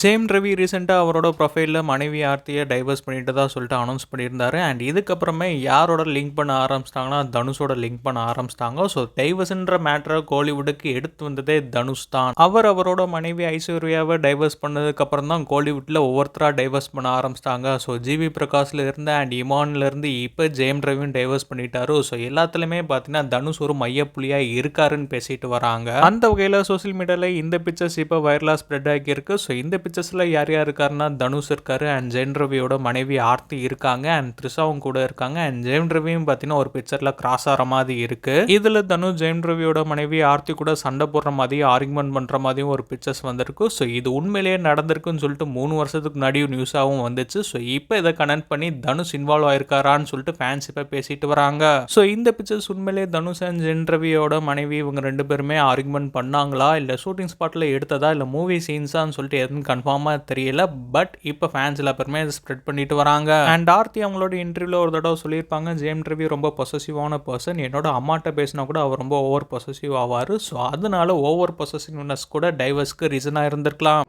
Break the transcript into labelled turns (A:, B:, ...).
A: ஜெயம் ரவி ரீசெண்டாக அவரோட ப்ரொஃபைலில் மனைவி ஆர்த்தியை டைவர்ஸ் பண்ணிட்டு சொல்லிட்டு அனௌன்ஸ் பண்ணியிருந்தாரு. அண்ட் இதுக்கப்புறமே யாரோட லிங்க் பண்ண ஆரம்பிச்சிட்டாங்கன்னா தனுஷோட லிங்க் பண்ண ஆரம்பிச்சிட்டாங்க. ஸோ டைவர்ஸ்ன்ற மேட்டரை கோலிவுட்டுக்கு எடுத்து வந்ததே தனுஷ் தான். அவரோட மனைவி ஐஸ்வர்யாவை டைவர்ஸ் பண்ணதுக்கப்புறம் தான் கோலிவுட்டில் ஒவ்வொருத்தராக டைவர்ஸ் பண்ண ஆரம்பிச்சிட்டாங்க. ஸோ ஜிவி பிரகாஷ்ல இருந்து அண்ட் இமான்லேருந்து இப்போ ஜெயம் ரவியும் டைவர்ஸ் பண்ணிட்டாரு. ஸோ எல்லாத்துலேயுமே பார்த்தீங்கன்னா தனுஷ் ஒரு மையப்புள்ளியாக இருக்காருன்னு பேசிட்டு வராங்க. அந்த வகையில் சோசியல் மீடியாவில் இந்த பிக்சர்ஸ் இப்போ வைரலாக ஸ்ப்ரெட் ஆகியிருக்கு. ஸோ இந்த பிக்சர்ஸில் யார் யார் இருக்காருன்னா தனுஷ் இருக்காரு அண்ட் ஜெயம் ரவியோட மனைவி ஆர்த்தி இருக்காங்க அண்ட் த்ரிஷாவும் கூட இருக்காங்க. அண்ட் ஜெயம் ரவியும் பார்த்தீங்கன்னா ஒரு பிக்சரில் கிராஸ் ஆகிற மாதிரி இருக்கு. இதில் தனுஷ் ஜெயம் ரவியோட மனைவி ஆர்த்தி கூட சண்டை போடுற மாதிரியும் ஆர்குமெண்ட் பண்ணுற மாதிரியும் ஒரு பிக்சர்ஸ் வந்திருக்கு. ஸோ இது உண்மையிலேயே நடந்திருக்குன்னு சொல்லிட்டு 3 வருஷத்துக்கு முன்னாடி நியூஸாகவும் வந்துச்சு. ஸோ இப்போ இதை கனெக்ட் பண்ணி தனுஷ் இன்வால்வ் ஆயிருக்காரான்னு சொல்லிட்டு ஃபேன்ஸ் இப்போ பேசிட்டு வராங்க. ஸோ இந்த பிக்சர்ஸ் உண்மையிலேயே தனுஷ் அண்ட் ஜெயம் ரவியோட மனைவி இவங்க 2 பேருமே ஆர்குமெண்ட் பண்ணாங்களா, இல்லை ஷூட்டிங் ஸ்பாட்டில் எடுத்ததா, இல்லை மூவி சீன்ஸான்னு சொல்லிட்டு எதுவும் கன்ஃபார்மாக தெரியல. பட் இப்போ ஃபேன்ஸ் எல்லா பேருமே ஸ்ப்ரெட் பண்ணிட்டு வராங்க. அண்ட் ஆர்த்தி அவங்களோட இன்டர்வியூல ஒரு தடவை சொல்லியிருப்பாங்க, ஜெயம் ரவி ரொம்ப பொசசிவான பர்சன், என்னோட அம்மாட்ட பேசினா கூட அவர் ரொம்ப ஓவர் பொசசிவ் ஆவார். ஸோ அதனால ஓவர் பொசசிவ்னஸ் கூட டைவர்ஸ்க்கு ரீசனாக இருந்திருக்கலாம்.